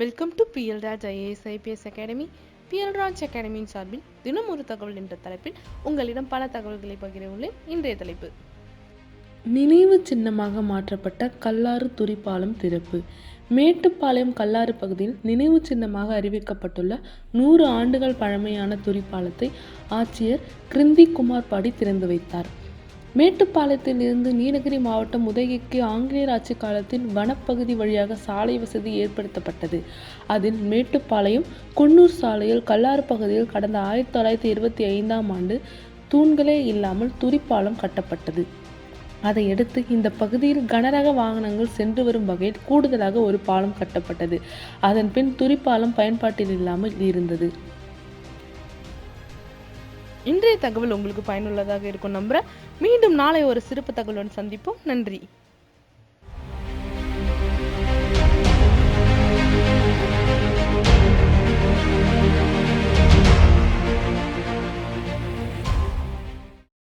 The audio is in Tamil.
Welcome to PL Raj IAS IPS academy. PL Raj அகாடமியின் சார்பில் தினம் ஒரு தகவல் என்ற தலைப்பில் உங்களிடம் பல தகவல்களை பகிர உள்ளேன். இன்றைய தலைப்பு: நினைவு சின்னமாக மாற்றப்பட்ட கல்லாறு துரிப்பாலம் திறப்பு. மேட்டுப்பாளையம் கல்லாறு பகுதியில் நினைவு சின்னமாக அறிவிக்கப்பட்டுள்ள 100 ஆண்டுகள் பழமையான துரிப்பாலத்தை ஆட்சியர் கிருந்திகுமார் பாடி திறந்து வைத்தார். மேட்டுப்பாளையத்தில் இருந்து நீலகிரி மாவட்டம் உதகைக்கு ஆங்கிலேயர் ஆட்சி காலத்தில் வனப்பகுதி வழியாக சாலை வசதி ஏற்படுத்தப்பட்டது. அதில் மேட்டுப்பாளையம் குன்னூர் சாலையில் கல்லாறு பகுதியில் கடந்த 1925ஆம் ஆண்டு தூண்களே இல்லாமல் துரிப்பாலம் கட்டப்பட்டது. அதையடுத்து இந்த பகுதியில் கனரக வாகனங்கள் சென்று வரும் வகையில் கூடுதலாக ஒரு பாலம் கட்டப்பட்டது. அதன் பின் துரிப்பாலம் பயன்பாட்டில் இல்லாமல் இருந்தது. இன்றைய தகவல் உங்களுக்கு பயனுள்ளதாக இருக்கும் நம்புறேன். மீண்டும் நாளை ஒரு சிறப்பு தகவலுடன் சந்திப்போம். நன்றி.